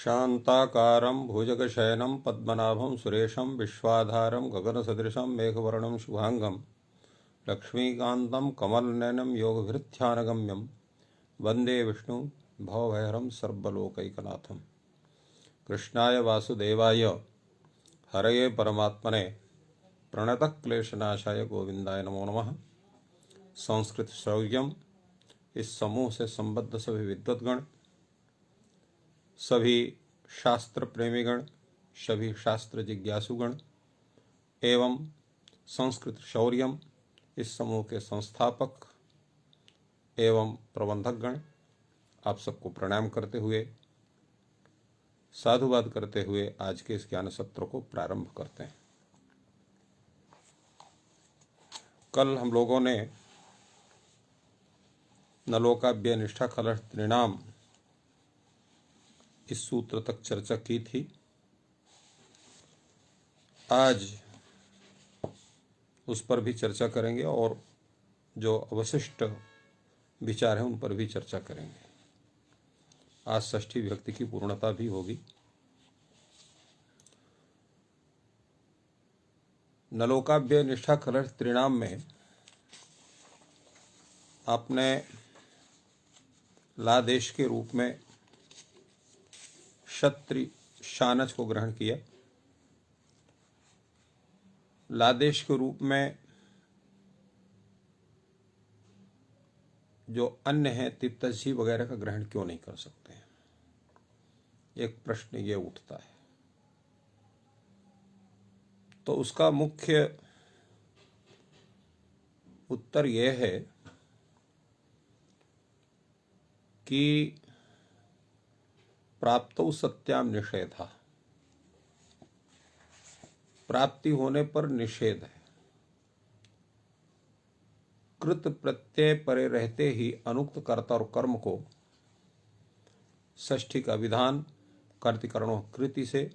शान्ताकारं भुजगशयनं पद्मनाभं सुरेशं विश्वाधारं गगनसदृशं मेघवर्णं शुभांगं लक्ष्मीकान्तं कमलनयनं योगभृत्यानगम्यं वन्दे विष्णु भवभयहरं सर्वलोकैकनाथं। कृष्णाय वासुदेवाय हरये परमात्मने प्रणतक्लेशनाशाय गोविंदाय नमो नमः। संस्कृत श्रव्यम इस समूह से संबद्ध सभी विद्वद्गण, सभी शास्त्र प्रेमीगण, सभी शास्त्र जिज्ञासुगण एवं संस्कृत शौर्यम इस समूह के संस्थापक एवं प्रबंधकगण, आप सबको प्रणाम करते हुए, साधुवाद करते हुए आज के इस ज्ञान सत्र को प्रारंभ करते हैं। कल हम लोगों ने नलोकाभ्य निष्ठा खलः त्रिणाम इस सूत्र तक चर्चा की थी। आज उस पर भी चर्चा करेंगे और जो अवशिष्ट विचार हैं उन पर भी चर्चा करेंगे। आज षष्ठी विभक्ति की पूर्णता भी होगी। नलोकाभ्य निष्ठा खलः त्रिणाम में आपने लादेश के रूप में क्षत्रि शानच को ग्रहण किया। लादेश के रूप में जो अन्य हैं तिप्तजी वगैरह का ग्रहण क्यों नहीं कर सकते हैं, एक प्रश्न ये उठता है। तो उसका मुख्य उत्तर यह है कि प्राप्तो सत्याम निषेधा, प्राप्ति होने पर निषेध है। कृत प्रत्यय परे रहते ही अनुक्त कर्ता और कर्म को षष्ठी का विधान कर्तिकरणों कृति से,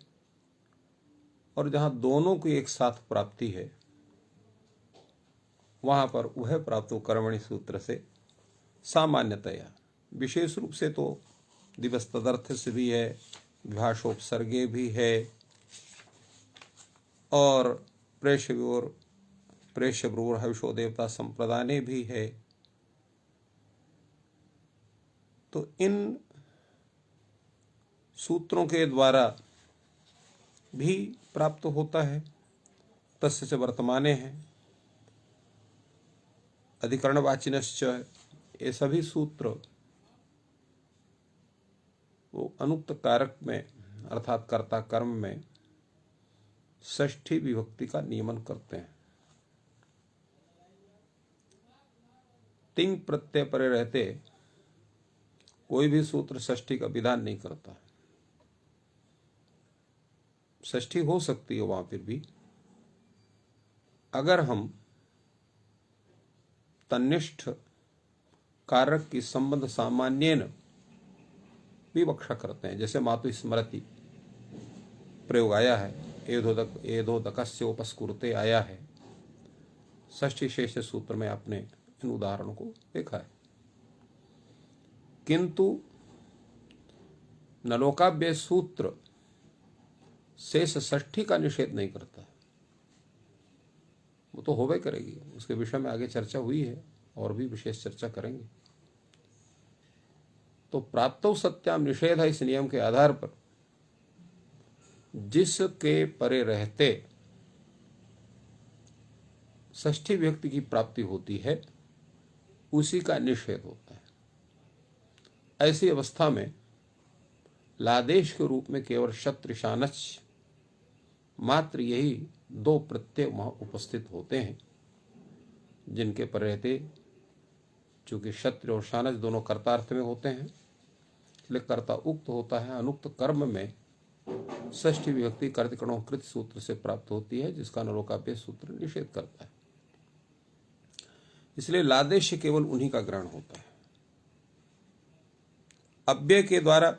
और जहां दोनों की एक साथ प्राप्ति है वहां पर वह प्राप्तो कर्मणि सूत्र से सामान्यतया, विशेष रूप से तो दिवस तदर्थ से भी है, विभाषोपसर्गे भी है और प्रेष्यव्रूर हविषो देवता संप्रदाने भी है। तो इन सूत्रों के द्वारा भी प्राप्त होता है। तस्य च वर्तमाने है, अधिकरणवाचिनश्च, ये सभी सूत्र वो अनुक्त कारक में अर्थात कर्ता कर्म में षष्ठी विभक्ति का नियमन करते हैं। तिंग प्रत्यय परे रहते कोई भी सूत्र षष्ठी का विधान नहीं करता। षष्ठी हो सकती है वहां फिर भी, अगर हम तन्निष्ठ कारक की संबंध सामान्येन विवक्षा करते हैं। जैसे मातु स्मृति प्रयोग आया है, एधोदकस्य उपस्कुरुते आया है, षष्ठी शेष सूत्र में आपने इन उदाहरणों को देखा है। किंतु नलोकाभ्य सूत्र शेष षष्ठी का निषेध नहीं करता। वो तो होवे करेगी, उसके विषय में आगे चर्चा हुई है और भी विशेष चर्चा करेंगे। तो प्राप्तो सत्याम निषेध है, इस नियम के आधार पर जिसके परे रहते षष्ठी विभक्ति की प्राप्ति होती है उसी का निषेध होता है। ऐसी अवस्था में लादेश के रूप में केवल क्षत्रिशानच मात्र यही दो प्रत्यय वहां उपस्थित होते हैं, जिनके पर रहते चूंकि क्षत्रिय और शानच दोनों कर्तार्थ में होते हैं, इसलिए कर्ता उक्त होता है। अनुक्त कर्म में षष्ठी विभक्ति कर्तिकरणों कृत सूत्र से प्राप्त होती है, जिसका नलोकाभ्य सूत्र निषेध करता है। इसलिए लादेश केवल उन्हीं का ग्रहण होता है। अव्यय के द्वारा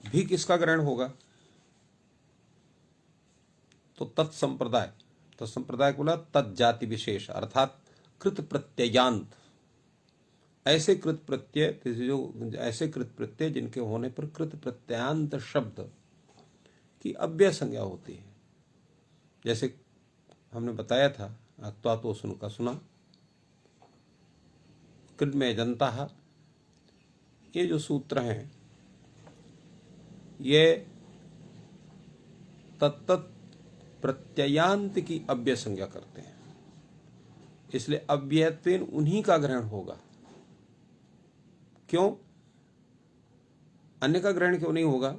भी किसका ग्रहण होगा? तो तत्संप्रदाय, तत्संप्रदाय को बोला तत्जाति विशेष अर्थात कृत प्रत्ययांत, ऐसे कृत प्रत्यय, जो ऐसे कृत प्रत्यय जिनके होने पर कृत प्रत्ययांत शब्द की अव्यय संज्ञा होती है। जैसे हमने बताया था, अक्त्वा तो सुन का सुना, कृत में जनता, ये जो सूत्र हैं ये तत्त प्रत्ययांत की अव्यय संज्ञा करते हैं, इसलिए अव्ययत्वेन उन्हीं का ग्रहण होगा। क्यों? अन्य का ग्रहण क्यों नहीं होगा?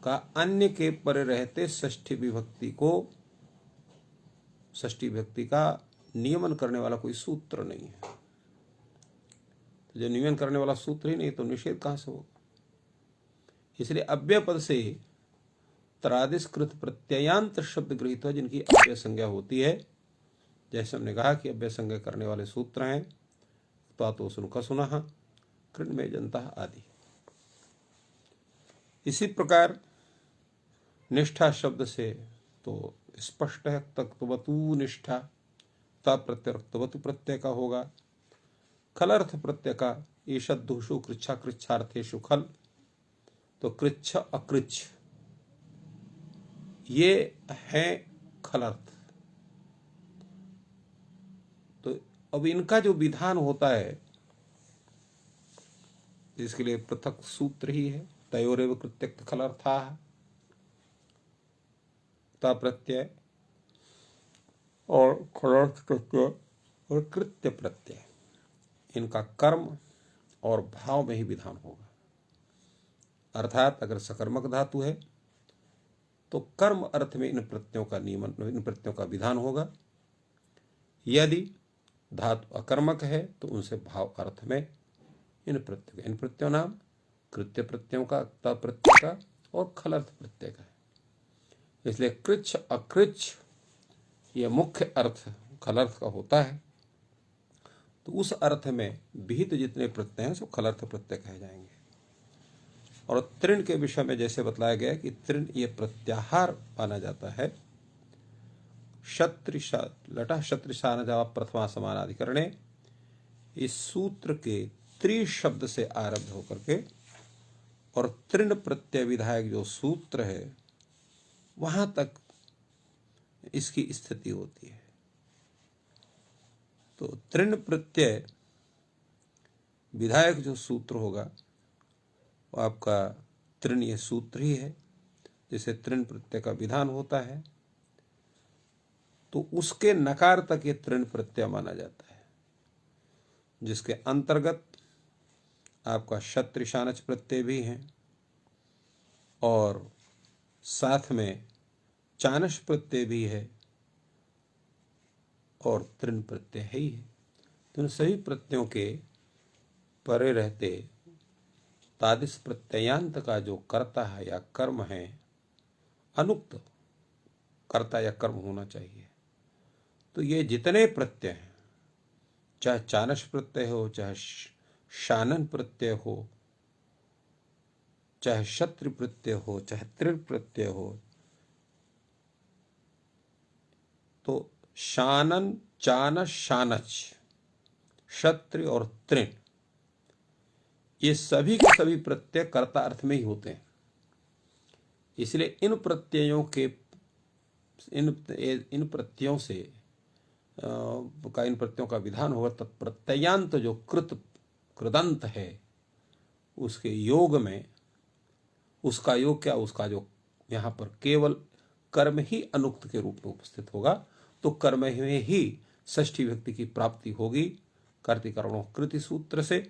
का अन्य के परे रहते षष्ठी विभक्ति का नियमन करने वाला कोई सूत्र नहीं है। तो जो नियमन करने वाला सूत्र ही नहीं तो निषेध कहां से होगा? इसलिए अव्यय पद से त्रादिष्कृत प्रत्ययांत शब्द गृहीत हो जिनकी अव्यय संज्ञा होती है। जैसे हमने कहा कि अव्यय संज्ञा करने वाले सूत्र हैं तो सुन का सुना, कृण में जनता आदि। इसी प्रकार निष्ठा शब्द से तो स्पष्ट है, तत्वतु निष्ठा, ता प्रत्यय रक्तवतु प्रत्यय का होगा। खलर्थ प्रत्यय का ईशदुषु कृच्छा कृच्छार्थेषु खल, तो कृच्छ अकृच्छ ये है खलर्थ। तो अब इनका जो विधान होता है इसके लिए पृथक सूत्र ही है। तयोरेव कृत्यक्त खलर्था, ता प्रत्यय और खलर्थ प्रत्यय और कृत्य प्रत्यय, इनका कर्म और भाव में ही विधान होगा। अर्थात अगर सकर्मक धातु है तो कर्म अर्थ में इन प्रत्ययों का नियमन, इन प्रत्ययों का विधान होगा। यदि धातु अकर्मक है तो उनसे भाव अर्थ में इन प्रत्ययों नाम कृत्य प्रत्ययों का, ता प्रत्यय का और खलर्थ प्रत्यय का है। इसलिए कृच्छ अकृच्छ यह मुख्य अर्थ खलर्थ का होता है। तो उस अर्थ में विहित जितने प्रत्यय हैं सब खलर्थ प्रत्यय कहे जाएंगे। और तृण के विषय में जैसे बतलाया गया कि तृण ये प्रत्याहार माना जाता है। लटा क्षत्रिशान जवाब प्रथमा समानाधिकरणे, इस सूत्र के त्रि शब्द से आरब्ध होकर के और तृण प्रत्यय विधायक जो सूत्र है वहां तक इसकी स्थिति होती है। तो तृण प्रत्यय विधायक जो सूत्र होगा वो आपका तृणीय सूत्र ही है। जैसे तृण प्रत्यय का विधान होता है तो उसके नकार तक ये तृण प्रत्यय माना जाता है, जिसके अंतर्गत आपका क्षत्रिशानच प्रत्यय भी है और साथ में चानस प्रत्यय भी है और तृण प्रत्यय है ही है। तो इन सभी प्रत्ययों के परे रहते तादिश प्रत्ययांत का जो कर्ता है या कर्म है, अनुक्त कर्ता या कर्म होना चाहिए। तो ये जितने प्रत्यय हैं, चाहे चानस प्रत्यय हो, चाहे शानन प्रत्यय हो, चाहे क्षत्रि प्रत्यय हो, चाहे तृण प्रत्यय हो, तो शानन, चानस, शानच, क्षत्रि और तृण ये सभी के सभी प्रत्यय कर्ता अर्थ में ही होते हैं। इसलिए इन प्रत्ययों के इन प्रत्ययों से इन प्रत्ययों का विधान होगा। तत्प्रत्ययांत जो कृदंत है उसके योग में, उसका योग क्या, उसका जो यहाँ पर केवल कर्म ही अनुक्त के रूप में उपस्थित होगा। तो कर्म में ही षष्ठी विभक्ति की प्राप्ति होगी कर्तिकरणों कृति सूत्र से,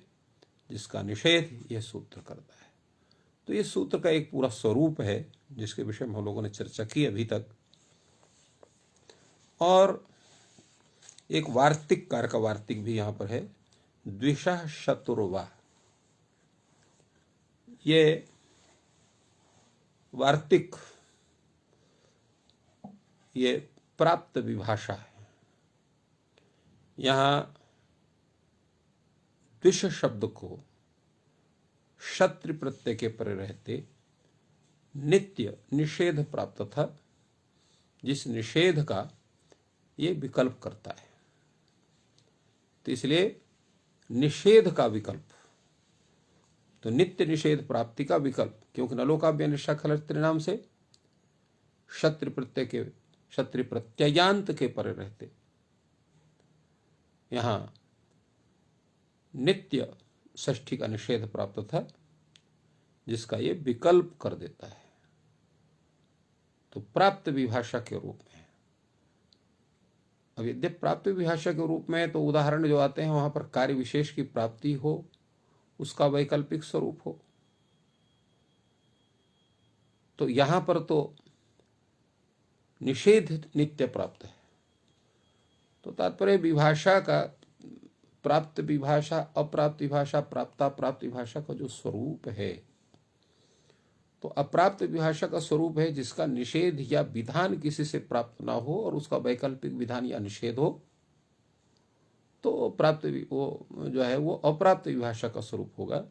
जिसका निषेध यह सूत्र करता है। तो ये सूत्र का एक पूरा स्वरूप है जिसके विषय में हम लोगों ने चर्चा की अभी तक। और एक वार्तिक कार का वार्तिक भी यहाँ पर है, द्विषः शत्रुवा। ये वार्तिक ये प्राप्त विभाषा है। यहाँ द्विष शब्द को क्षत्रि प्रत्यय के परे रहते नित्य निषेध प्राप्त था, जिस निषेध का ये विकल्प करता है। तो इसलिए निषेध का विकल्प, तो नित्य निषेध प्राप्ति का विकल्प, क्योंकि नलोकाभ्य निष्ठा खलत त्रिनाम से क्षत्रि प्रत्ययांत के परे रहते यहां नित्य षष्ठी का निषेध प्राप्त था, जिसका ये विकल्प कर देता है। तो प्राप्त विभाषा के रूप में, अब यद्यपि प्राप्त विभाषा के रूप में तो उदाहरण जो आते हैं वहां पर कार्य विशेष की प्राप्ति हो, उसका वैकल्पिक स्वरूप हो, तो यहां पर तो निषेध नित्य प्राप्त है। तो तात्पर्य विभाषा का प्राप्त विभाषा, अप्राप्त विभाषा, प्राप्ता प्राप्त विभाषा का जो स्वरूप है, तो अप्राप्त विभाषा का स्वरूप है जिसका निषेध या विधान किसी से प्राप्त ना हो और उसका वैकल्पिक विधान या निषेध हो, तो प्राप्त वो जो है वो अप्राप्त विभाषा का स्वरूप होगा।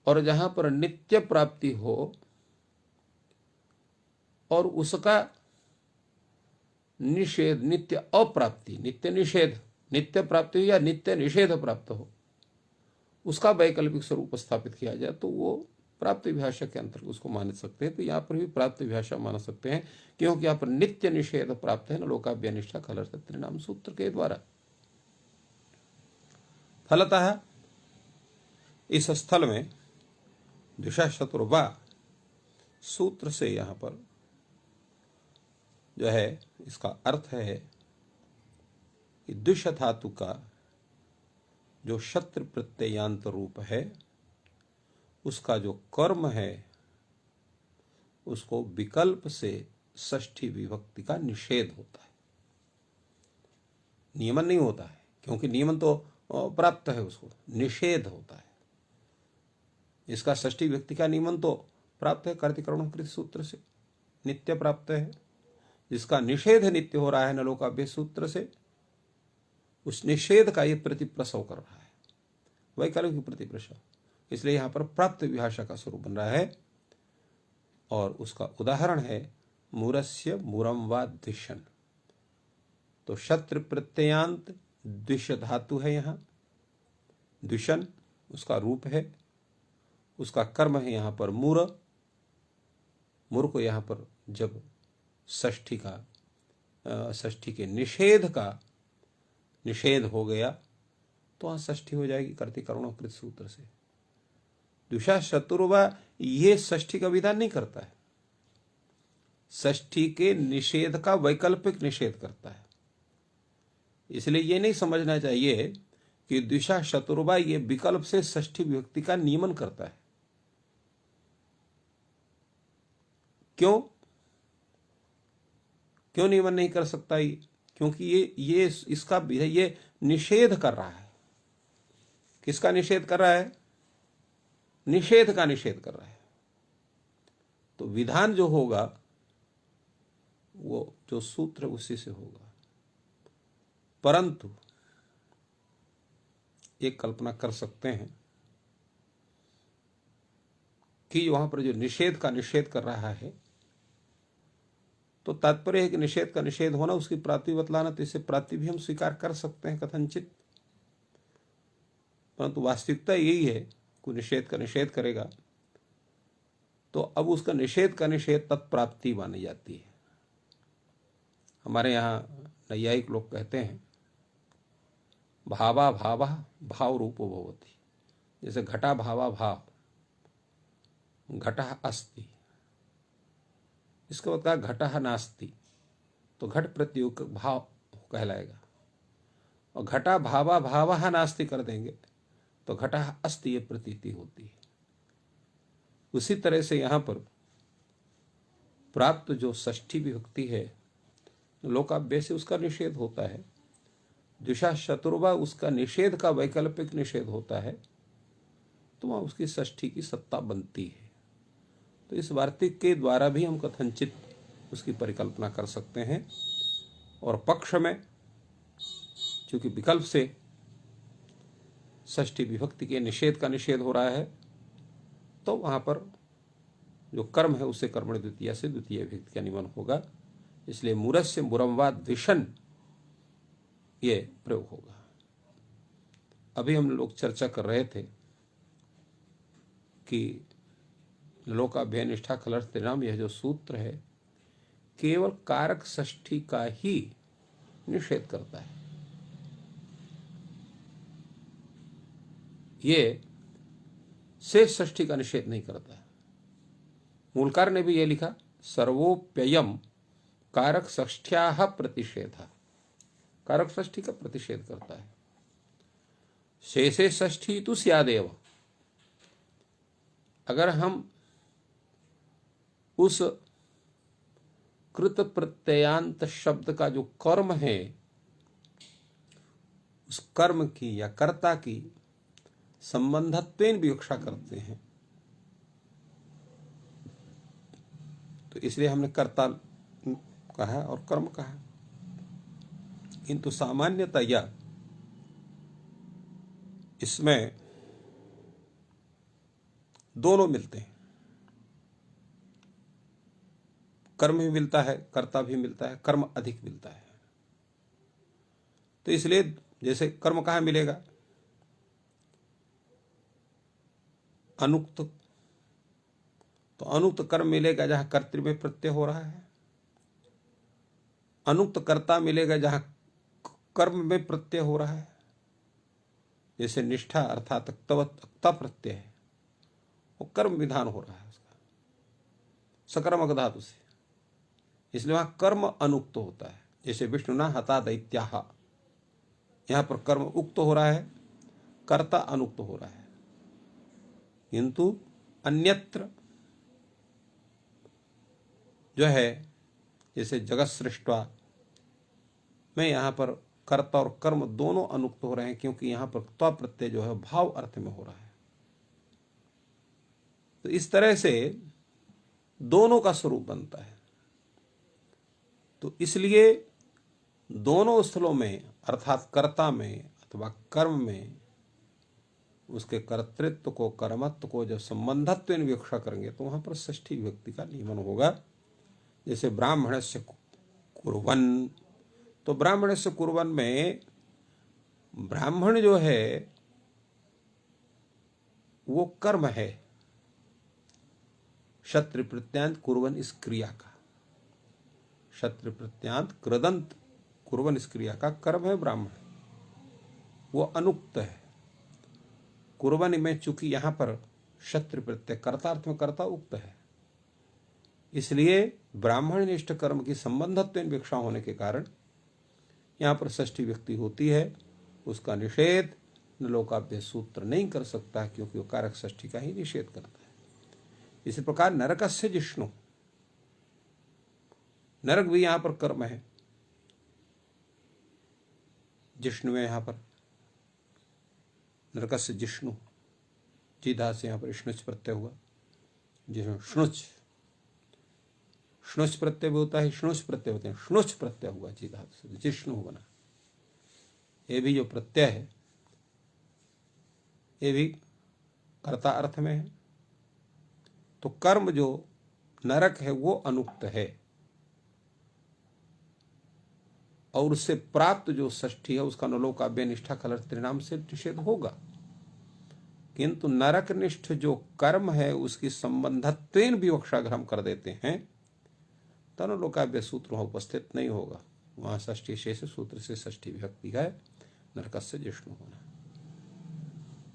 और जहां पर नित्य प्राप्ति हो और उसका निषेध नित्य अप्राप्ति, नित्य निषेध, नित्य प्राप्ति या नित्य निषेध प्राप्त हो, उसका वैकल्पिक स्वरूप स्थापित किया जाए, तो वो प्राप्त विभाषा के अंतर्गत उसको मान सकते हैं। तो यहाँ पर भी प्राप्त विभाषा मान सकते हैं, क्योंकि यहाँ पर नित्य निषेध प्राप्त है नलोकाभ्य निष्ठा खलर्थ त्रिनाम सूत्र के द्वारा। फलतः इस स्थल में द्विषाशतुर्वा सूत्र से यहाँ पर जो है इसका अर्थ है कि द्विष धातु का जो क्षत्र प्रत्ययांत रूप है, उसका जो कर्म है उसको विकल्प से षष्ठी विभक्ति का निषेध होता है, नियमन नहीं होता है, क्योंकि नियमन तो प्राप्त है, उसको निषेध होता है। इसका षष्ठी विभक्ति का नियमन तो प्राप्त है कर्तिकरणकृत सूत्र से, नित्य प्राप्त है। जिसका निषेध नित्य हो रहा है नलोकाभ्य सूत्र से, उस निषेध का ये प्रतिप्रसव कर रहा है, वैकल्पिक प्रतिप्रसव। इसलिए यहां पर प्राप्त विभाषा का स्वरूप बन रहा है। और उसका उदाहरण है मूरस्य मूरम वा द्विषन। तो क्षत्र प्रत्ययांत द्विष धातु है, यहां द्विषन उसका रूप है, उसका कर्म है यहां पर मूर। मूर को यहां पर जब षष्ठी के निषेध का निषेध हो गया तो वहां षष्ठी हो जाएगी कर्तिकरणकृत सूत्र से। द्विषाशतुर्वा ये षष्ठी का विधान नहीं करता है, षष्ठी के निषेध का वैकल्पिक निषेध करता है। इसलिए ये नहीं समझना चाहिए कि द्विषाशतुर्वा ये विकल्प से षष्ठी विभक्ति का नियमन करता है। क्यों नियमन नहीं कर सकता ये? क्योंकि ये इसका ये निषेध कर रहा है। किसका निषेध कर रहा है? निषेध का निषेध कर रहा है। तो विधान जो होगा वो जो सूत्र उसी से होगा। परंतु एक कल्पना कर सकते हैं कि वहां पर जो निषेध का निषेध कर रहा है, तो तात्पर्य है कि निषेध का निषेध होना, उसकी प्राप्ति बतलाना, तो इसे प्राप्ति भी हम स्वीकार कर सकते हैं कथनचित। परंतु वास्तविकता यही है, कोई निषेध का निषेध करेगा तो अब उसका निषेध का निषेध तत्प्राप्ति मानी जाती है। हमारे यहाँ नैयायिक लोग कहते हैं भावा भावः भाव रूपो भवति। जैसे घटा भावा भाव, घटः अस्ति, इसका मतलब घटः नास्ति, तो घट प्रत्युक भाव कहलाएगा। और घटा भावा भावः नास्ति कर देंगे तो घटः अस्ति ये प्रतीति होती है। उसी तरह से यहाँ पर प्राप्त जो षष्ठी विभक्ति है लोकाभ्य से उसका निषेध होता है, द्विषाशतुर्वा उसका निषेध का वैकल्पिक निषेध होता है, तो वहाँ उसकी षष्ठी की सत्ता बनती है। तो इस वार्तिक के द्वारा भी हम कथनचित उसकी परिकल्पना कर सकते हैं। और पक्ष में चूंकि विकल्प से षष्ठी विभक्ति के निषेध का निषेध हो रहा है, तो वहां पर जो कर्म है उससे कर्मणि द्वितीया से द्वितीय विभक्ति का नियमन होगा। इसलिए मूरस्य मूरम वा द्विषन ये प्रयोग होगा। अभी हम लोग चर्चा कर रहे थे कि लोकाभ्याय निष्ठा खलर्थ परिणाम, यह जो सूत्र है केवल कारक षष्ठी का ही निषेध करता है। ये शेष षष्ठी का निषेध नहीं करता है। मूलकार ने भी यह लिखा, सर्वोप्ययम कारक षष्ठ्याः प्रतिषेधः, कारक षष्ठी का प्रतिषेध करता है। शेषे षष्ठी तु स्यादेव, अगर हम उस कृत प्रत्ययांत शब्द का जो कर्म है, उस कर्म की या कर्ता की संबंधत्वेन विवक्षा करते हैं, तो इसलिए हमने कर्ता कहा और कर्म कहा। किंतु सामान्यतया इसमें दोनों मिलते हैं, कर्म भी मिलता है, कर्ता भी मिलता है, कर्म अधिक मिलता है। तो इसलिए जैसे कर्म कहाँ मिलेगा, अनुक्त, तो अनुक्त कर्म मिलेगा जहां कर्तृ में प्रत्यय हो रहा है, अनुक्त कर्ता मिलेगा जहां कर्म में प्रत्यय हो रहा है। जैसे निष्ठा अर्थात अक्ता प्रत्यय है, वो कर्म विधान हो रहा है उसका सकर्मक धातु से, इसलिए वहां कर्म अनुक्त होता है। जैसे विष्णु ना हता दैत्याः, यहां पर कर्म उक्त हो रहा है, कर्ता अनुक्त हो रहा है। किंतु अन्यत्र जो है, जैसे जगत सृष्टवा में यहां पर कर्ता और कर्म दोनों अनुक्त हो रहे हैं, क्योंकि यहां पर त्वा प्रत्यय जो है भाव अर्थ में हो रहा है। तो इस तरह से दोनों का स्वरूप बनता है। तो इसलिए दोनों स्थलों में अर्थात कर्ता में अथवा कर्म में उसके कर्तृत्व को, कर्मत्व को जब संबंधत्व विवक्षा करेंगे तो वहां पर षष्ठी विभक्ति का नियमन होगा। जैसे ब्राह्मणस्य कुर्वन्, तो ब्राह्मणस्य कुर्वन् में ब्राह्मण जो है वो कर्म है, क्षत्रि प्रत्यांत कुर्वन् इस क्रिया का, क्षत्रि प्रत्यांत कृदंत कुर्वन् इस क्रिया का कर्म है ब्राह्मण, वो अनुक्त है। कुर्वन् में चूंकि यहां पर क्षत्रि प्रत्यय कर्तार्थ में कर्ता उक्त है, इसलिए ब्राह्मण निष्ठ कर्म की संबंधत्व विवक्षा होने के कारण यहां पर षष्ठी व्यक्ति होती है। उसका निषेध लोकाभ्याय सूत्र नहीं कर सकता, क्योंकि वो कारक षष्ठी का ही निषेध करता है। इसी प्रकार नरकस्य जिष्णु, नरक भी यहां पर कर्म है। जिष्णु में यहां पर नरकस्य जिष्णु, जीधा से यहां पर श्नुच प्रत्यय हुआ, जिष्णु श्नुच, श्नुच प्रत्यय भी होता है, श्नुच प्रत्यय होते हैं, श्नुच प्रत्यय हुआ जीधा से, जिष्णु बना। ये भी जो प्रत्यय है ये भी कर्ता अर्थ में है। तो कर्म जो नरक है वो अनुक्त है, और उससे प्राप्त जो षष्ठी है उसका लोकाभ्याय निष्ठा खलर्थ परिणाम से निषेध होगा। किंतु नरक निष्ठ जो कर्म है उसकी संबंधत्वेन विवक्षा अगर हम कर देते हैं तो लोकाभ्याय सूत्र वहां उपस्थित नहीं होगा। वहां षष्ठी शेष सूत्र से षष्ठी विभक्ति है नरकस्य जिष्णु होना।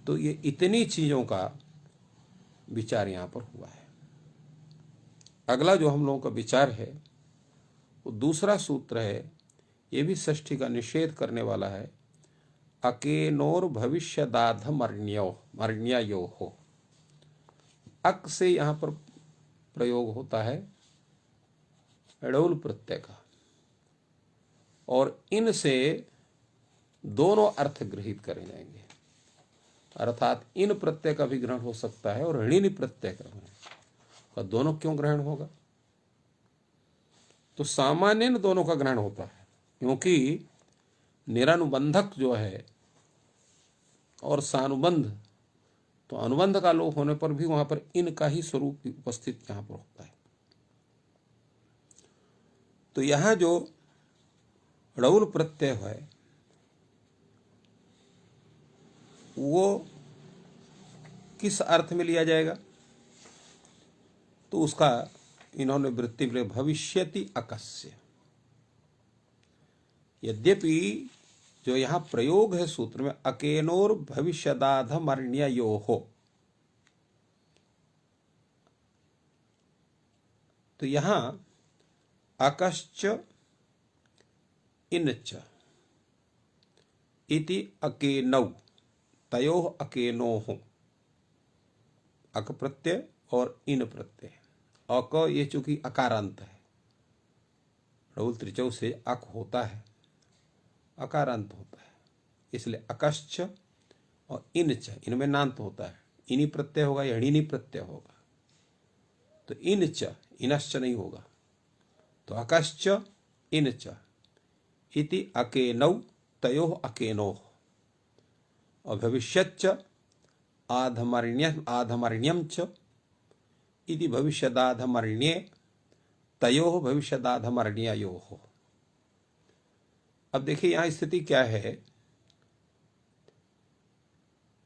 तो ये इतनी चीजों का विचार यहां पर हुआ है। अगला जो हम लोगों का विचार है वो दूसरा सूत्र है, ये भी षष्ठी का निषेध करने वाला है। अकेनोर भविष्यदाध मर्ण्यो हो, अक से यहां पर प्रयोग होता है ड़ौल प्रत्यय का, और इन से दोनों अर्थ गृहीत करे जाएंगे। अर्थात इन प्रत्यय का भी ग्रहण हो सकता है और ऋणी प्रत्यय का ग्रहण, और दोनों क्यों ग्रहण होगा? तो सामान्य दोनों का ग्रहण होता है, क्योंकि निरनुबंधक जो है और सानुबंध, तो अनुबंध का लोप होने पर भी वहां पर इनका ही स्वरूप उपस्थित यहां पर होता है। तो यहां जो ड़ौल प्रत्यय है वो किस अर्थ में लिया जाएगा? तो उसका इन्होंने वृत्ति में भविष्यति अकस्य। यद्यपि जो यहां प्रयोग है सूत्र में अकेनोर भविष्यदाधमर्ण्ययोः, तो यहां अकश्च इनच इति अकेनौ तयोः अकेनोः, अक प्रत्यय और इन प्रत्यय। अक ये चूंकि अकारांत है, रउल त्रिचौ से अक होता है, अकारांत होता है, इसलिए अकश्च और इनच, इनमें नांत होता है, इनी प्रत्यय होगा या णिनी प्रत्यय होगा, तो इनच इनश्च नहीं होगा, तो अकश्च इनच इति अकेनौ तयोः अकेनोः, और भविष्यच्च आधमर्ण्यम च इति भविष्यदाधमर्ण्ये तयोः भविष्यदाधमर्ण्ययोः। अब देखिए यहां स्थिति क्या है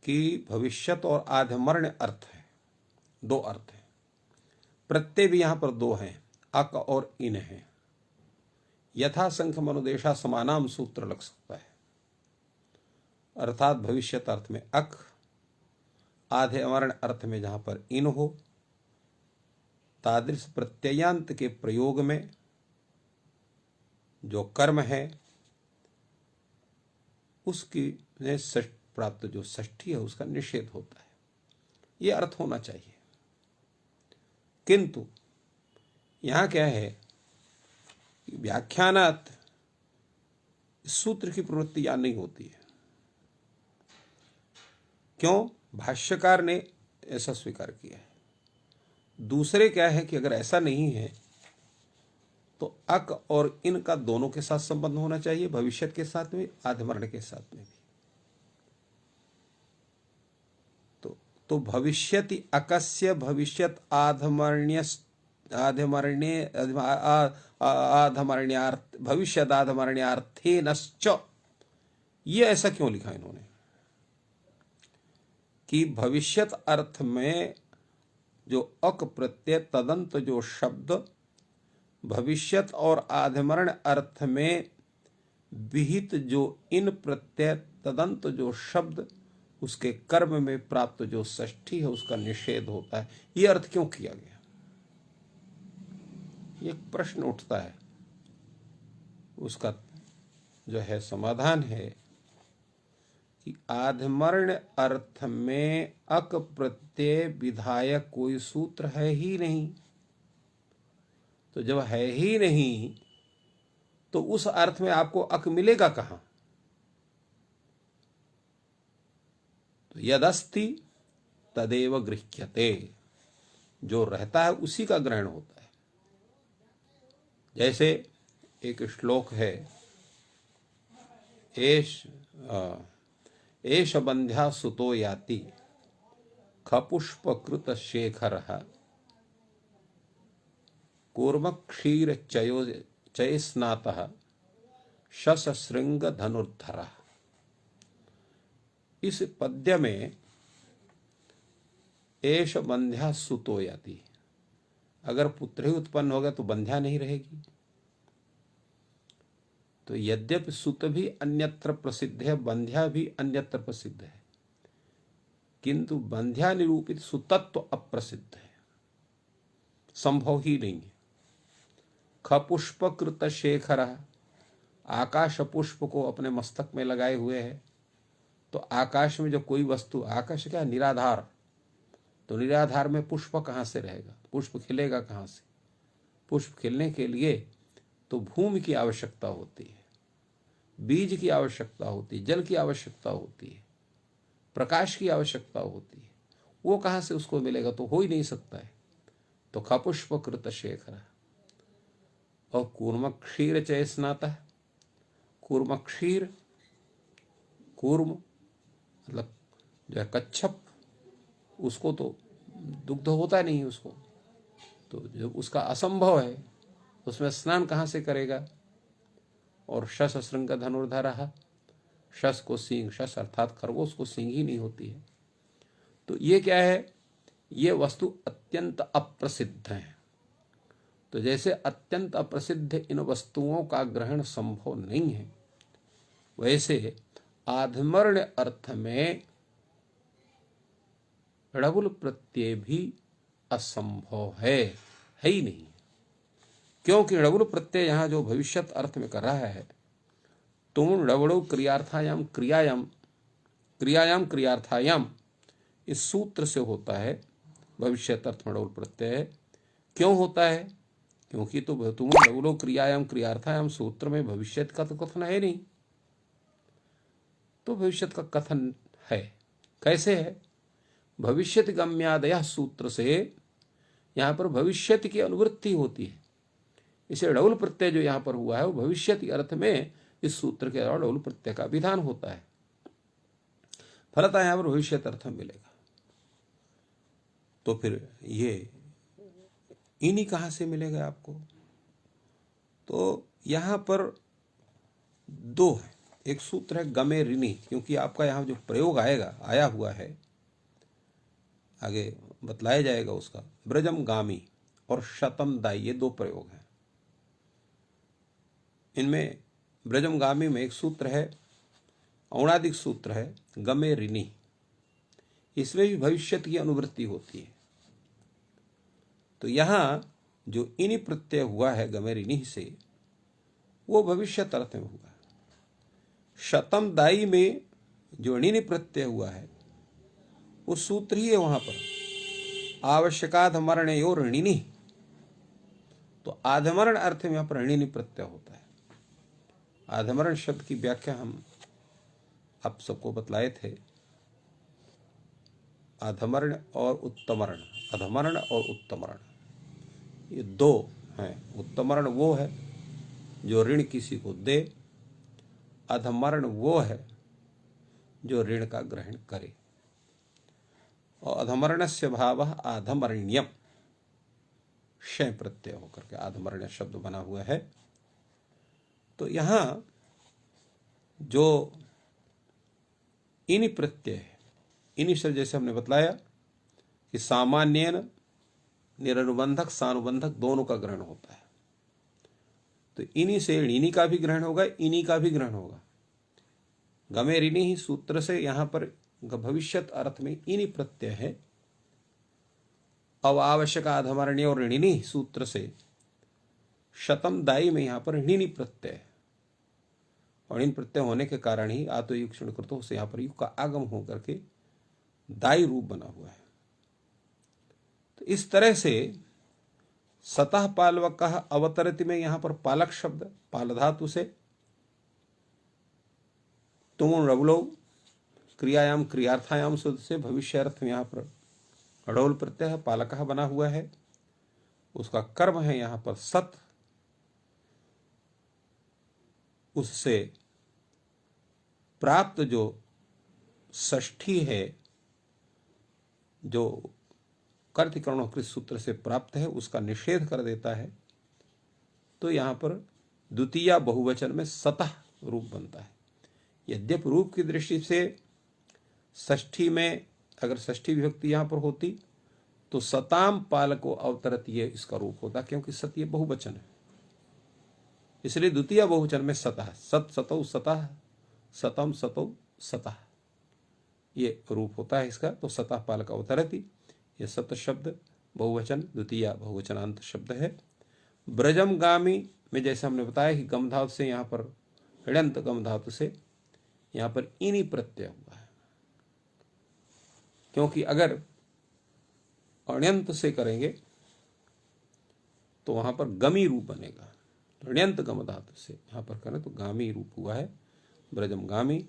कि भविष्यत और आधमर्ण्य अर्थ है, दो अर्थ है, प्रत्यय भी यहां पर दो हैं, अक और इन है। यथा संख्य मनुदेशा समानाम सूत्र लग सकता है, अर्थात भविष्यत अर्थ में अक, आधे अमर्ण अर्थ में जहां पर इन हो, तादृश प्रत्ययांत के प्रयोग में जो कर्म है उसकी प्राप्त जो षष्ठी है उसका निषेध होता है, यह अर्थ होना चाहिए। किंतु यहां क्या है, व्याख्यानात सूत्र की प्रवृत्ति यहां नहीं होती है। क्यों? भाष्यकार ने ऐसा स्वीकार किया है। दूसरे क्या है कि अगर ऐसा नहीं है तो अक और इन का दोनों के साथ संबंध होना चाहिए, भविष्यत के साथ में, आधमर्ण के साथ में भी। तो भविष्यति अकस्य भविष्यत आधमर्ण्यार्थ भविष्यदाधमर्ण्यार्थेनश्च, ये ऐसा क्यों लिखा इन्होंने कि भविष्यत अर्थ में जो अक प्रत्यय तदंत जो शब्द, भविष्यत और आधमर्ण अर्थ में विहित जो इन प्रत्यय तदंत जो शब्द, उसके कर्म में प्राप्त जो षष्ठी है उसका निषेध होता है। यह अर्थ क्यों किया गया? ये प्रश्न उठता है। उसका जो है समाधान है कि आधमर्ण अर्थ में अक प्रत्यय विधायक कोई सूत्र है ही नहीं। तो जब है ही नहीं तो उस अर्थ में आपको अक मिलेगा कहां? तो यदस्ति तदेव गृह्यते, जो रहता है उसी का ग्रहण होता है। जैसे एक श्लोक है, एष बंध्या सुतो याति खपुष्पकृत शेखरः कूर्म क्षीर चयस्नातः शशृंग धनुर्धरः। इस पद्य में एष बंध्या सुतो याति, अगर पुत्र ही उत्पन्न होगा तो बंध्या नहीं रहेगी। तो यद्यपि सुत भी अन्यत्र प्रसिद्ध है, बंध्या भी अन्यत्र प्रसिद्ध है, किंतु बंध्या निरूपित सुतत्व अप्रसिद्ध है, संभव ही नहीं है। खपुष्पकृत शेखर, आकाश पुष्प को अपने मस्तक में लगाए हुए है, तो आकाश में जो कोई वस्तु, आकाश क्या निराधार, तो निराधार में पुष्प कहां से रहेगा? पुष्प खिलेगा कहां से? पुष्प खिलने के लिए तो भूमि की आवश्यकता होती है, बीज की आवश्यकता होती है, जल की आवश्यकता होती है, प्रकाश की आवश्यकता होती है। वो कहां से उसको मिलेगा? तो हो ही नहीं सकता है। तो खपुष्पकृत शेखर और कूर्म क्षीर चयस्नातः, कूर्म क्षीर, कूर्म मतलब जो है कच्छप, उसको तो दुग्ध होता नहीं उसको, तो जो उसका असंभव है उसमें स्नान कहाँ से करेगा? और शशृंग धनुर्धरः, शस को सींग, शस अर्थात खरगोश को सींग ही नहीं होती है। तो ये क्या है, ये वस्तु अत्यंत अप्रसिद्ध है। तो जैसे अत्यंत अप्रसिद्ध इन वस्तुओं का ग्रहण संभव नहीं है, वैसे आधमर्ण्य अर्थ में णबुल प्रत्यय भी असंभव है ही नहीं। क्योंकि णबुल प्रत्यय यहां जो भविष्यत अर्थ में कर रहा है, तुम णबड़ो क्रियार्थायाम क्रियायाम क्रियार्थायाम, इस सूत्र से होता है भविष्यत अर्थ में णबुल प्रत्यय। क्यों होता है? क्योंकि तो तुम णबुलो क्रियायाम क्रियार्थायाम सूत्र में भविष्यत का तो कथन है नहीं। तो भविष्यत का कथन है, कैसे है? भविष्यत गम्यादय सूत्र से यहां पर भविष्यत की अनुवृत्ति होती है। इसे णबुल प्रत्यय जो यहां पर हुआ है वो भविष्यत अर्थ में इस सूत्र के द्वारा णबुल प्रत्यय का विधान होता है। फलतः यहां पर भविष्यत अर्थ मिलेगा। तो फिर ये इन्हीं कहां से मिलेगा आपको? तो यहां पर दो है। एक सूत्र है गमे ऋणी, क्योंकि आपका यहां जो प्रयोग आया हुआ है, आगे बतलाया जाएगा उसका। ब्रजम गामी और शतम दाई, ये दो प्रयोग हैं। इनमें ब्रजम गामी में एक सूत्र है, औणादिक सूत्र है गमे ऋणी, इसमें भी भविष्यत की अनुवृत्ति होती है। तो यहां जो इनि प्रत्यय हुआ है गमे ऋणी से, वो भविष्यत अर्थ में हुआ। शतम दाई में जो ऋणी प्रत्यय हुआ है वो सूत्र ही है वहां पर, आवश्यकाधमरणयोर ऋणी। तो आधमरण अर्थ में यहां पर ऋणी प्रत्यय होता है। आधमरण शब्द की व्याख्या हम आप सबको बतलाए थे। आधमर्ण और उत्तमर्ण, अधमर्ण और उत्तमर्ण, ये दो हैं। उत्तमर्ण वो है जो ऋण किसी को दे, अधमर्ण वो है जो ऋण का ग्रहण करे। और अधमर्ण्यस्य भावः आधमर्ण्यम, शय प्रत्यय होकर के आधमर्ण्य शब्द बना हुआ है। तो यहां जो इनि प्रत्यय है, इनि शब्द जैसे हमने बतलाया कि सामान्यन निरनुबंधक सानुबंधक दोनों का ग्रहण होता है। तो इनि से ऋणी का भी ग्रहण होगा, इनि का भी ग्रहण होगा। गमे ऋणी ही सूत्र से यहां पर भविष्यत अर्थ में इनि प्रत्यय है। अवावश्यक आधमरण्य और ऋणी सूत्र से शतम दाई में यहां पर ऋणी प्रत्यय है। और इन प्रत्यय होने के कारण ही आतो युग क्षणकृतों से यहां पर युग का आगम होकर के दाई रूप बना हुआ है। तो इस तरह से सतः पालवक अवतरति में यहां पर पालक शब्द पाल धातु से, तुम णबुलो क्रियायाम क्रियार्थायाम शुद्ध से भविष्य अर्थ में यहां पर णबुल प्रत्यय है, पालक बना हुआ है। उसका कर्म है यहां पर सत, उससे प्राप्त जो षष्ठी है, जो कर्तिकरणों कृत सूत्र से प्राप्त है, उसका निषेध कर देता है। तो यहां पर द्वितीय बहुवचन में सतः रूप बनता है। यद्यप रूप की दृष्टि से षष्ठी में अगर षष्ठी विभक्ति यहां पर होती तो सताम पालको अवतरत ये इसका रूप होता, क्योंकि सत ये बहुवचन है, इसलिए द्वितीय बहुवचन में सतः, सत सतौ सतः, सतम सतौ सतः ये रूप होता है इसका। तो सतः पालक अवतरति, ये सत शब्द बहुवचन द्वितीय बहुवचनांत शब्द है। ब्रजम गामी में जैसे हमने बताया कि गम धातु से यहां पर ऋणंत गम धातु से यहां पर इनि प्रत्यय हुआ है, क्योंकि अगर अण्यंत से करेंगे तो वहां पर गमी रूप बनेगा। ऋण्यंत गम धातु से यहां पर करें तो गामी रूप हुआ है, ब्रजम गामी।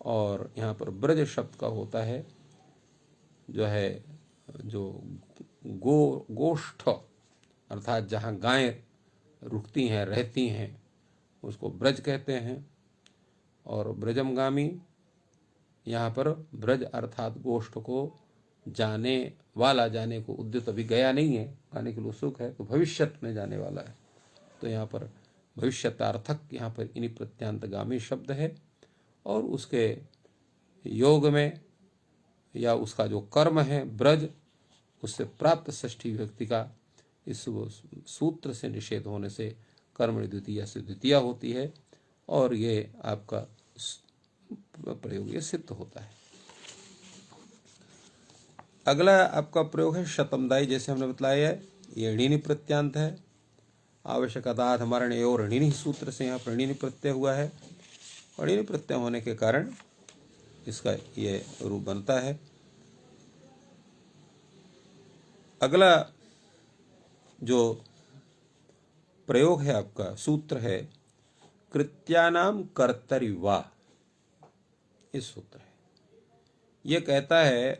और यहां पर ब्रज शब्द का होता है जो है जो गोष्ठ अर्थात जहां गायें रुकती हैं रहती हैं उसको ब्रज कहते हैं। और ब्रजमगामी यहाँ पर ब्रज अर्थात गोष्ठ को जाने वाला, जाने को उद्यत अभी गया नहीं है, आने के लिए उत्सुक है, तो भविष्यत में जाने वाला है। तो यहाँ पर भविष्यतार्थक यहाँ पर इन्हीं प्रत्यांतगामी शब्द है। और उसके योग में या उसका जो कर्म है ब्रज, उससे प्राप्त षष्ठी विभक्ति का इस सूत्र से निषेध होने से कर्मणि द्वितीया से द्वितीया होती है और ये आपका प्रयोग ये सिद्ध होता है। अगला आपका प्रयोग है शतमदायी, जैसे हमने बताया है ये ऋणी प्रत्यांत है। आवश्यकता मरण और ऋणी सूत्र से यहाँ पर ऋणी प्रत्यय हुआ है और ऋणी प्रत्यय होने के कारण इसका ये रूप बनता है। अगला जो प्रयोग है आपका सूत्र है कृत्यानाम कर्तरि वा, इस सूत्र है। यह कहता है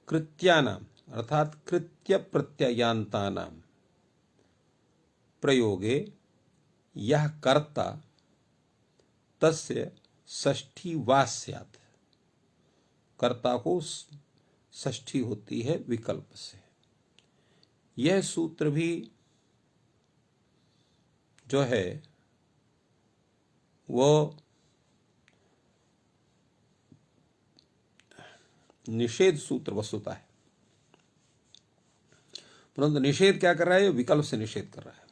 कृत्यानाम अर्थात कृत्य प्रत्ययांतानाम प्रयोगे यह कर्ता तस्य षष्ठी वा स्यात्, कर्ता को षष्ठी होती है विकल्प से। यह सूत्र भी जो है वो निषेध सूत्र वस्तुता है, परंतु निषेध क्या कर रहा है? विकल्प से निषेध कर रहा है।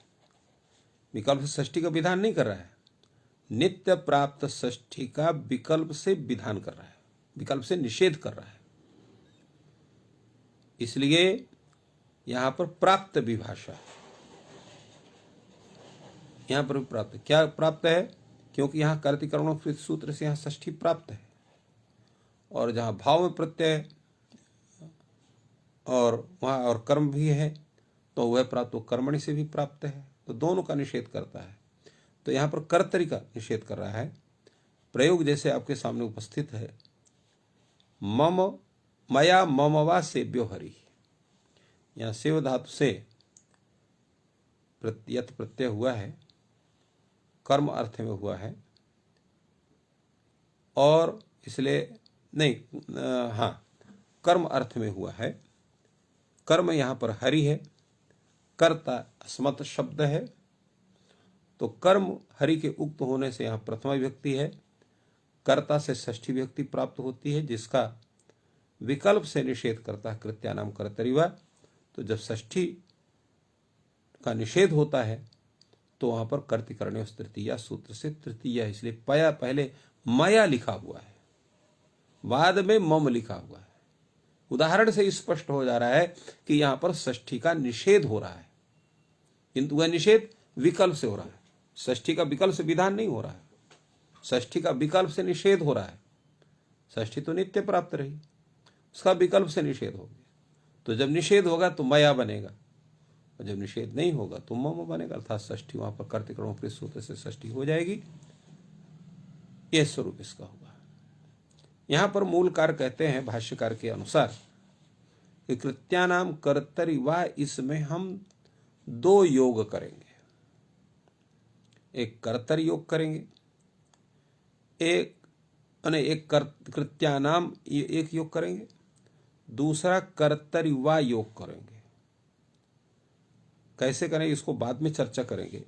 विकल्प से षष्ठी का विधान नहीं कर रहा है, नित्य प्राप्त षष्ठी का विकल्प से विधान कर रहा है, विकल्प से निषेध कर रहा है। इसलिए यहां पर प्राप्त विभाषा है। यहां पर प्राप्त क्या प्राप्त है? क्योंकि यहां कर्तिकरणों सूत्र से यहां षष्ठी प्राप्त है और जहां भाव में प्रत्यय और वहां और कर्म भी है तो वह प्राप्त तो कर्मणि से भी प्राप्त है, तो दोनों का निषेध करता है। तो यहां पर कर्तरि का निषेध कर रहा है। प्रयोग जैसे आपके सामने उपस्थित है, मम मया ममवा सेव्यो हरि, यहां सेव धातु से यत प्रत्यय हुआ है, कर्म अर्थ में हुआ है और इसलिए नहीं, कर्म अर्थ में हुआ है। कर्म यहां पर हरि है, कर्ता अस्मत् शब्द है, तो कर्म हरि के उक्त होने से यहां प्रथमा विभक्ति है, कर्ता से षष्ठी विभक्ति प्राप्त होती है जिसका विकल्प से निषेध करता है कृत्यानाम कर्तरिवा। तो जब षष्ठी का निषेध होता है तो वहां पर कर्तिकरण्य तृतीया सूत्र से तृतीया, इसलिए पया पहले मया लिखा हुआ है, बाद में मम लिखा हुआ है। उदाहरण से स्पष्ट हो जा रहा है कि यहां पर षष्ठी का निषेध हो रहा है, किंतु वह निषेध विकल्प से हो रहा है। षष्ठी का विकल्प से विधान नहीं हो रहा है, षष्ठी का विकल्प से निषेध हो रहा है। षष्ठी तो नित्य प्राप्त रही, उसका विकल्प से निषेध हो गया। तो जब निषेध होगा तो मया बनेगा और जब निषेध नहीं होगा तो मम बनेगा, अर्थात षष्ठी वहां पर कर्तिकरणों सूत्र से षष्ठी हो जाएगी। यह स्वरूप इसका होगा। यहां पर मूलकार कहते हैं भाष्यकार के अनुसार कि कृत्यानाम कर्तरि वा, इसमें हम दो योग करेंगे, एक कर्तरि योग करेंगे, एक कृत्यानाम एक योग करेंगे, दूसरा कर्तरि वा योग करेंगे। कैसे करेंगे इसको बाद में चर्चा करेंगे,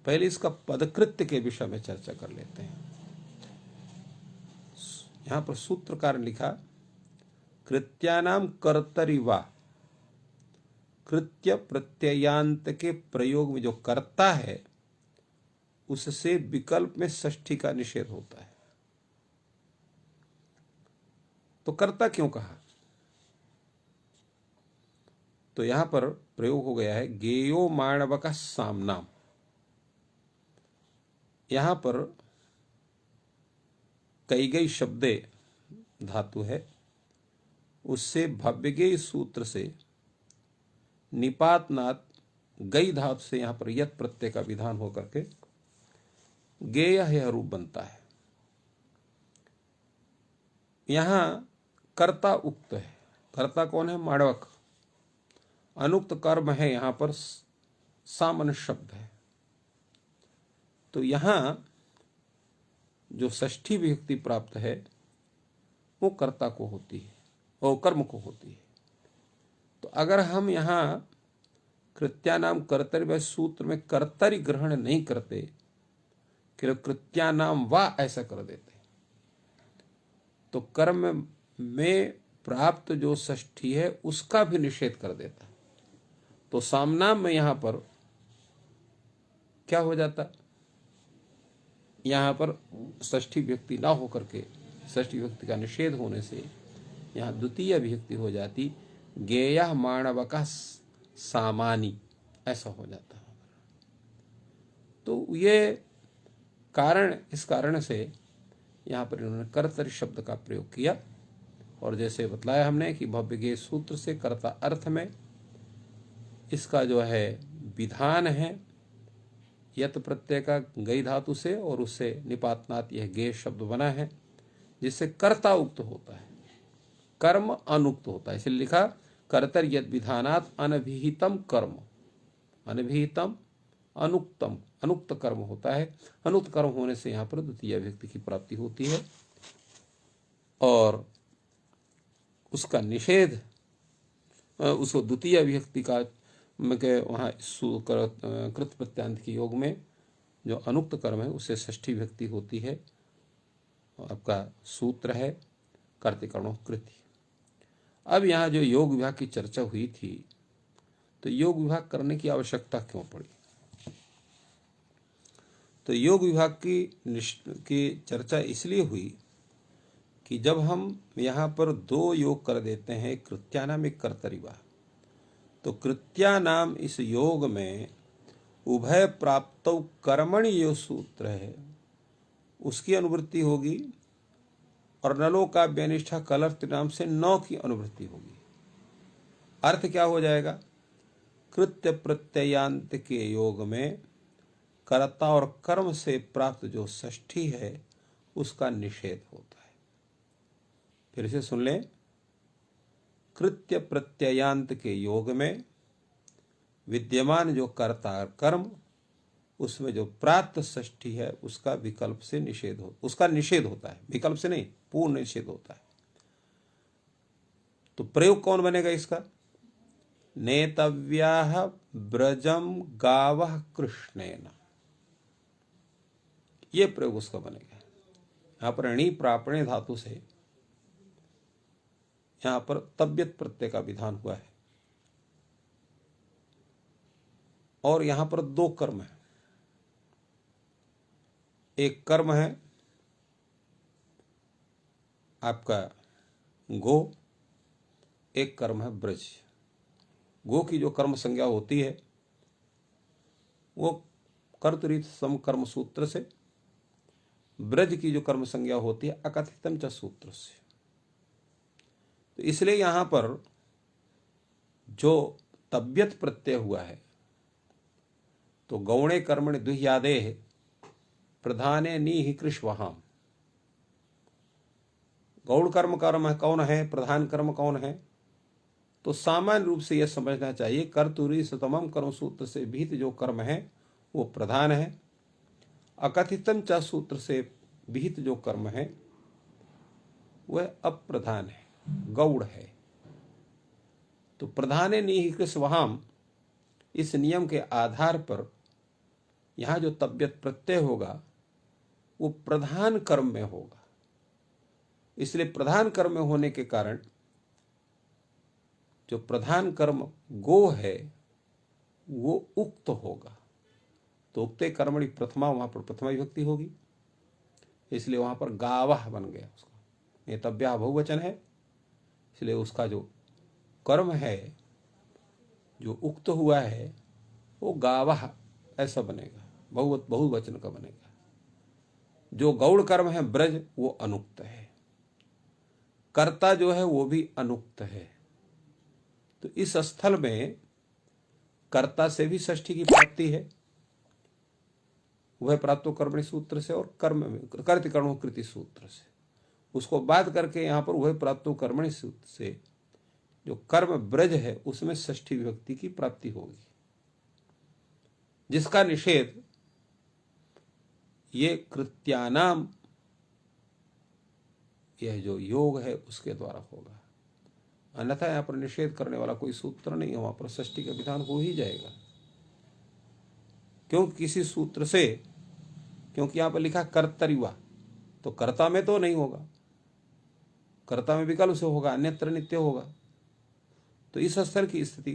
पहले इसका पदकृत्य के विषय में चर्चा कर लेते हैं। यहां पर सूत्रकार लिखा कृत्यानाम कर्तरि वा, कृत्य प्रत्ययांत के प्रयोग में जो कर्ता है उससे विकल्प में षष्ठी का निषेध होता है। तो कर्ता क्यों कहा? तो यहां पर प्रयोग हो गया है गेयो माणव का सामनाम। यहां पर कई शब्दे धातु है, उससे भव्यगेय सूत्र से निपातनात् गई धातु से यहां पर यत प्रत्यय का विधान होकर के गेय यह रूप बनता है। यहां कर्ता उक्त है, कर्ता कौन है? माणवक। अनुक्त कर्म है यहां पर सामान्य शब्द है, तो यहां जो षष्ठी विभक्ति प्राप्त है वो कर्ता को होती है, वो कर्म को होती है। तो अगर हम यहां कृत्यानाम कर्तरि सूत्र में कर्तरि ग्रहण नहीं करते, कृत्यानाम वा ऐसा कर देते, तो कर्म में प्राप्त जो षष्ठी है उसका भी निषेध कर देता। तो सामनाम में यहां पर क्या हो जाता, यहां पर षष्ठी विभक्ति ना होकर के षष्ठी विभक्ति का निषेध होने से यहाँ द्वितीय विभक्ति हो जाती, गेयः माणवकः सामानी, ऐसा हो जाता। तो ये कारण, इस कारण से यहाँ पर इन्होंने कर्तरि शब्द का प्रयोग किया। और जैसे बतलाया हमने कि भव्यज्ञेय सूत्र से कर्ता अर्थ में इसका जो है विधान है यत प्रत्यय का गई धातु से, और उससे निपातनात् यह गेय शब्द बना है, जिससे कर्ता उक्त होता है, कर्म अनुक्त होता है। इसलिए लिखा कर्तर यद विधानात् अनभिहितम कर्म, अनभिहितम अनुक्तम, अनुक्त कर्म होता है। अनुक्त कर्म होने से यहाँ पर द्वितीय विभक्ति की प्राप्ति होती है और उसका निषेध, उसको द्वितीय विभक्ति का वहाँ कृत प्रत्यांत के योग में जो अनुक्त कर्म है उससे षष्ठी विभक्ति होती है। आपका सूत्र है कर्तिकर्णो कृति। अब यहाँ जो योग विभाग की चर्चा हुई थी, तो योग विभाग करने की आवश्यकता क्यों पड़ी? तो योग विभाग की चर्चा इसलिए हुई कि जब हम यहाँ पर दो योग कर देते हैं, कृत्यानाम एक कर्तरिवा, तो कृत्यानाम इस योग में उभय प्राप्तौ कर्मणि जो सूत्र है उसकी अनुवृत्ति होगी और नलो का व्यनिष्ठा कलर्थ नाम से नौ की अनुवृत्ति होगी। अर्थ क्या हो जाएगा? कृत्य प्रत्ययांत के योग में कर्ता और कर्म से प्राप्त जो षष्ठी है उसका निषेध होता है। फिर से सुन लें, कृत्य प्रत्ययांत के योग में विद्यमान जो कर्ता और कर्म, उसमें जो प्राप्त षष्ठी है उसका विकल्प से निषेध हो, उसका निषेध होता है, विकल्प से नहीं, पूर्ण निषेध होता है। तो प्रयोग कौन बनेगा इसका? नेतव्याः ब्रजम गावः कृष्णेन, ये प्रयोग उसका बनेगा। यहां पर णी प्रापणे धातु से यहां पर तव्यत प्रत्यय का विधान हुआ है और यहां पर दो कर्म है। एक कर्म है आपका गो, एक कर्म है ब्रज। गो की जो कर्म संज्ञा होती है वो कर्तरीत समकर्म सूत्र से, ब्रज की जो कर्म संज्ञा होती है अकथितम च सूत्र से। तो इसलिए यहां पर जो तव्यत प्रत्यय हुआ है, तो गौणे कर्मणि दुह्यादेः प्रधाने नीहि कृष्वहाम, गौण कर्म कौन है, प्रधान कर्म कौन है? तो सामान्य रूप से यह समझना चाहिए कर्तुरी सतमम कर्म सूत्र से भीत जो कर्म है वो प्रधान है, अकथितम च सूत्र से विहित जो कर्म है वह अप्रधान है, गौड़ है। तो प्रधाने नीहि कृष्वहाम, इस नियम के आधार पर यहां जो तव्यत प्रत्यय होगा वो प्रधान कर्म में होगा। इसलिए प्रधान कर्म में होने के कारण जो प्रधान कर्म गो है वो उक्त होगा। तो उक्ते कर्मणि प्रथमा, वहां पर प्रथमा विभक्ति होगी, इसलिए वहां पर गावः बन गया उसका। नेतव्या बहुवचन है, इसलिए उसका जो कर्म है जो उक्त हुआ है वो गावः ऐसा बनेगा, बहुवचन का बनेगा। जो गौड़ कर्म है ब्रज वो अनुक्त है, कर्ता जो है वो भी अनुक्त है। तो इस स्थल में कर्ता से भी षष्ठी की प्राप्ति है, वह प्राप्तो कर्मणि सूत्र से, और कर्म में कर्तिकर्णो कृति सूत्र से। उसको बात करके यहां पर वह प्राप्तो कर्मणि सूत्र से जो कर्म ब्रज है उसमें षष्ठी विभक्ति की प्राप्ति होगी, जिसका निषेध ये कृत्यानाम, यह जो योग है उसके द्वारा होगा। अन्यथा यहां पर निषेध करने वाला कोई सूत्र नहीं है, वहां पर षष्ठी का विधान हो ही जाएगा। क्योंकि किसी सूत्र से, क्योंकि यहां पर लिखा कर्तरिवा, तो कर्ता में तो नहीं होगा, कर्ता में विकल्प से होगा, अन्यत्र नित्य होगा। तो इस स्तर की स्थिति